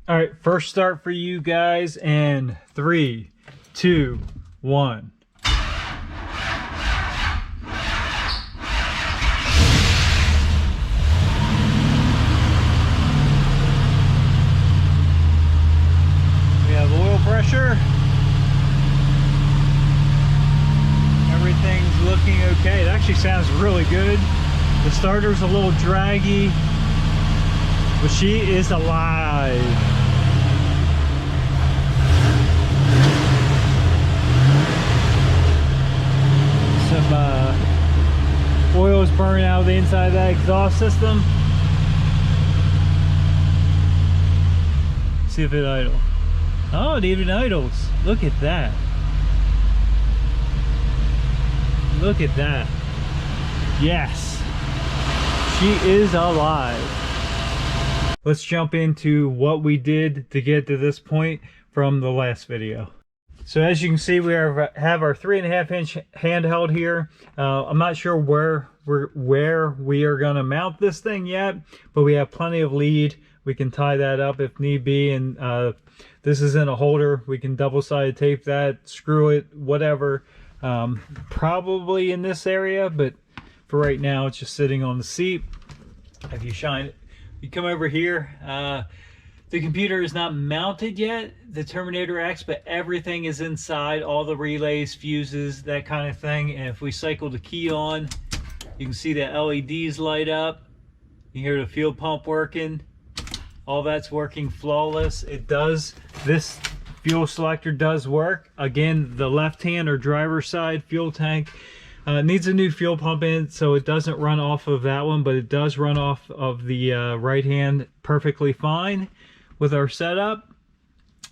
All right, first start for you guys, and 3, 2, 1. We have oil pressure. Everything's looking okay. It actually sounds really good. The starter's a little draggy, but she is alive. Some oil is burning out of the inside of that exhaust system. See if it idles. Oh, it even idles. Look at that. Look at that. Yes, she is alive. Let's jump into what we did to get to this point from the last video. So as you can see, we have our 3.5-inch handheld here. I'm not sure where we are going to mount this thing yet, but we have plenty of lead. We can tie that up if need be, and this is in a holder. We can double-sided tape that, screw it, whatever. Probably in this area, but for right now it's just sitting on the seat. If you shine it, you come over here, the computer is not mounted yet, the Terminator X, but everything is inside, all the relays, fuses, that kind of thing. And if we cycle the key on, you can see the LEDs light up. You hear the fuel pump working. All that's working flawless. It does, this fuel selector does work. Again, the left hand or driver's side fuel tank needs a new fuel pump in, so it doesn't run off of that one, but it does run off of the right hand perfectly fine with our setup.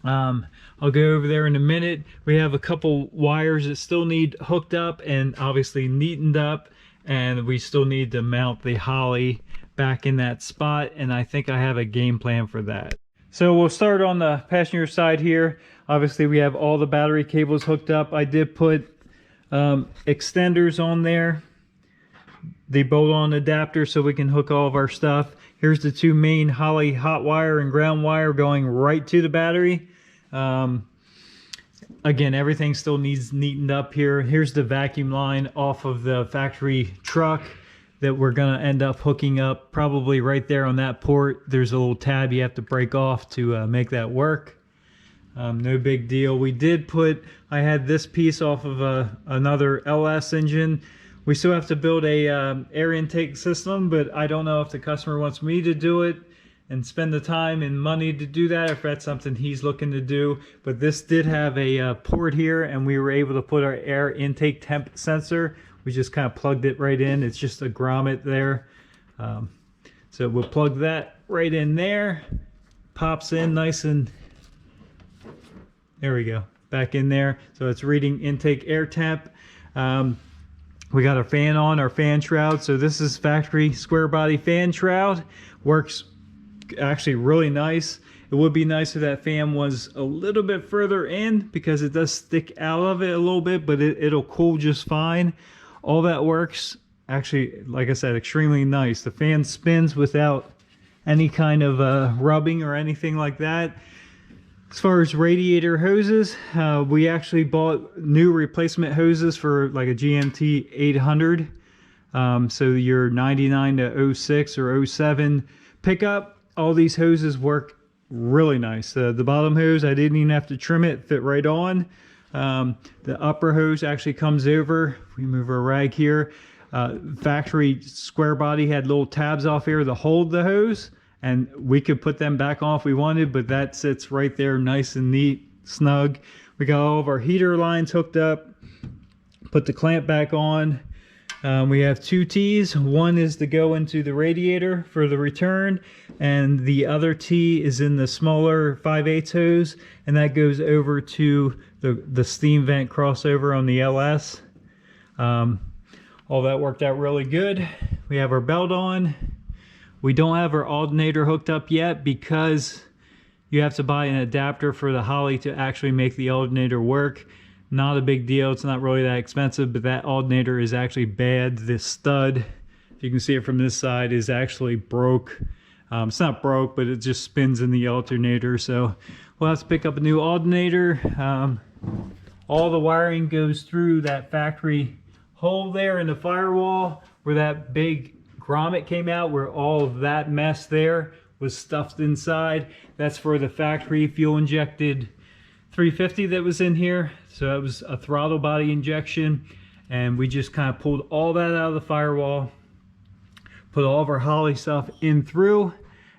I'll go over there in a minute. We have a couple wires that still need hooked up and obviously neatened up, and we still need to mount the Holley back in that spot, and I think I have a game plan for that. So we'll start on the passenger side here. Obviously we have all the battery cables hooked up. I did put extenders on there, the bolt-on adapter, so we can hook all of our stuff. Here's the two main Holley hot wire and ground wire going right to the battery. Again, everything still needs neatened up here. Here's the vacuum line off of the factory truck that we're gonna end up hooking up probably right there on that port. There's a little tab you have to break off to make that work. No big deal. We did put, I had this piece off of another LS engine. We still have to build a air intake system, but I don't know if the customer wants me to do it and spend the time and money to do that, if that's something he's looking to do. But this did have a port here, and we were able to put our air intake temp sensor. We just kind of plugged it right in. It's just a grommet there. So we'll plug that right in there. Pops in nice and, there we go, back in there. So it's reading intake air temp. We got our fan on, our fan shroud. So this is factory square body fan shroud. Works actually really nice. It would be nice if that fan was a little bit further in, because it does stick out of it a little bit, but it'll cool just fine. All that works actually, like I said, extremely nice. The fan spins without any kind of rubbing or anything like that. As far as radiator hoses, we actually bought new replacement hoses for like a GMT 800. So your 99 to 06 or 07 pickup, all these hoses work really nice. The bottom hose, I didn't even have to trim it, fit right on. The upper hose actually comes over. We move our rag here. Factory square body had little tabs off here to hold the hose, and we could put them back on if we wanted, but that sits right there nice and neat, snug. We got all of our heater lines hooked up, put the clamp back on. We have two T's. One is to go into the radiator for the return, and the other T is in the smaller 5/8 hose, and that goes over to the steam vent crossover on the LS. All that worked out really good. We have our belt on. We don't have our alternator hooked up yet because you have to buy an adapter for the Holley to actually make the alternator work. Not a big deal. It's not really that expensive, but that alternator is actually bad. This stud, if you can see it from this side, is actually broke. It's not broke, but it just spins in the alternator, so we'll have to pick up a new alternator. All the wiring goes through that factory hole there in the firewall where that big grommet came out, where all of that mess there was stuffed inside. That's for the factory fuel injected 350 that was in here. So it was a throttle body injection, and we just kind of pulled all that out of the firewall, put all of our Holley stuff in through,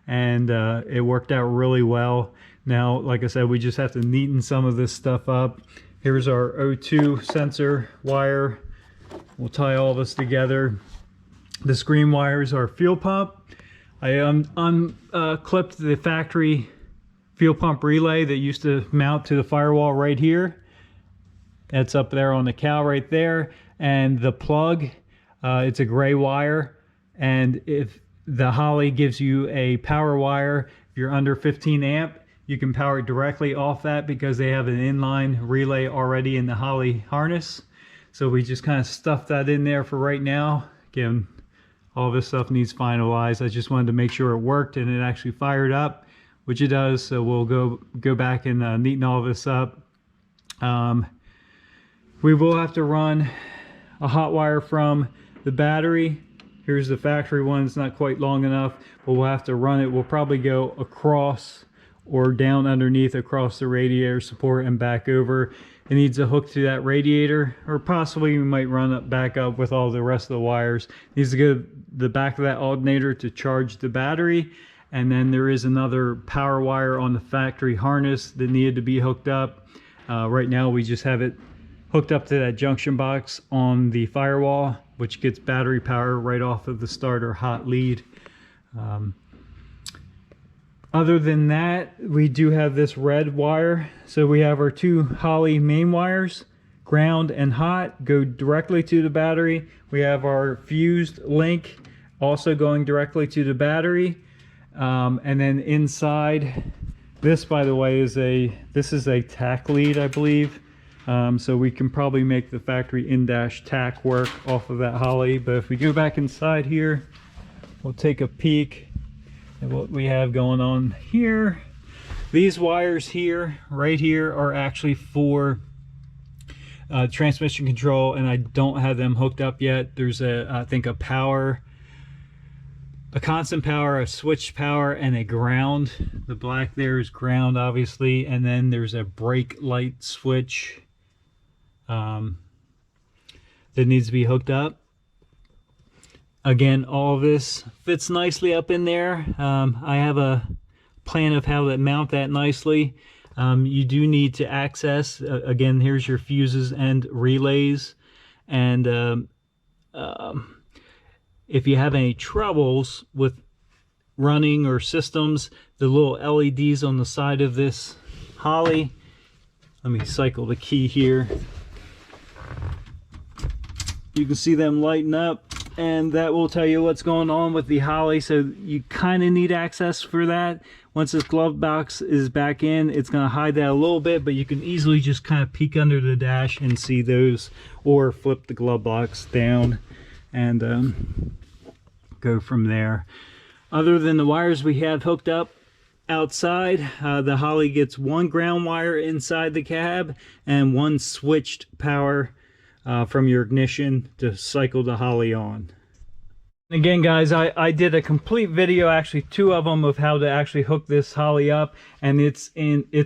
and it worked out really well. Now, like I said, we just have to neaten some of this stuff up. Here's our O2 sensor wire. We'll tie all this together. The green wires are fuel pump. I unclipped the factory fuel pump relay that used to mount to the firewall right here. That's up there on the cowl right there. And the plug, it's a gray wire. And if the Holley gives you a power wire, if you're under 15 amp, you can power it directly off that because they have an inline relay already in the Holley harness. So we just kind of stuffed that in there for right now. Again, all this stuff needs finalized. I just wanted to make sure it worked and it actually fired up, which it does. So we'll go back and neaten all this up. We will have to run a hot wire from the battery. Here's the factory one. It's not quite long enough, but we'll have to run it. We'll probably go across or down underneath across the radiator support and back over. It needs a hook to that radiator, or possibly we might run it back up with all the rest of the wires. It needs to go to the back of that alternator to charge the battery, and then there is another power wire on the factory harness that needed to be hooked up. Right now we just have it hooked up to that junction box on the firewall, which gets battery power right off of the starter hot lead. Other than that, we do have this red wire. So we have our two Holley main wires, ground and hot, go directly to the battery. We have our fused link also going directly to the battery. And then inside, this by the way is this is a tack lead, I believe. So we can probably make the factory in-dash tack work off of that Holley. But if we go back inside here, we'll take a peek at what we have going on here. These wires here, right here, are actually for transmission control, and I don't have them hooked up yet. There's I think a power, a constant power, a switched power, and a ground. The black there is ground, obviously, and then there's a brake light switch that needs to be hooked up. Again, all this fits nicely up in there. I have a plan of how to mount that nicely. You do need to access, again, here's your fuses and relays. And if you have any troubles with running or systems, the little LEDs on the side of this Holley, let me cycle the key here. You can see them lighting up, and that will tell you what's going on with the Holley. So you kind of need access for that. Once this glove box is back in, it's going to hide that a little bit, but you can easily just kind of peek under the dash and see those, or flip the glove box down and go from there. Other than the wires we have hooked up outside, the Holley gets one ground wire inside the cab and one switched power from your ignition to cycle the Holley on. Again, guys, I did a complete video, actually two of them, of how to actually hook this Holley up, and it's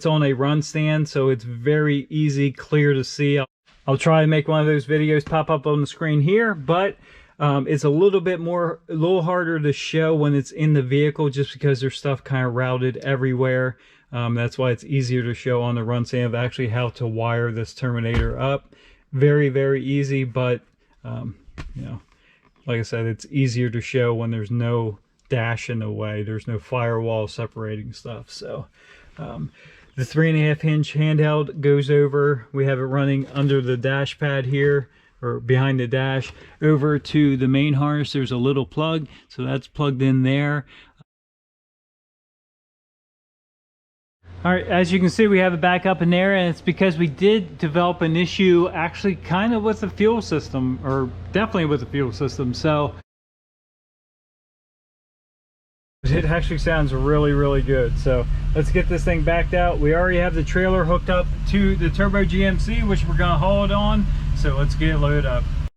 on a run stand, so it's very easy, clear to see. I'll try to make one of those videos pop up on the screen here, but it's a little harder to show when it's in the vehicle, just because there's stuff kind of routed everywhere. That's why it's easier to show on the run stand of actually how to wire this Terminator up. Very, very easy, but you know, like I said, it's easier to show when there's no dash in the way, there's no firewall separating stuff. So the 3.5 inch handheld goes over, we have it running under the dash pad here, or behind the dash, over to the main harness. There's a little plug, so that's plugged in there. All right, as you can see, we have it back up in there, and it's because we did develop an issue actually kind of with the fuel system, or definitely with the fuel system. So It actually sounds really, really good. So let's get this thing backed out. We already have the trailer hooked up to the Turbo GMC, which we're gonna haul it on. So let's get it loaded up.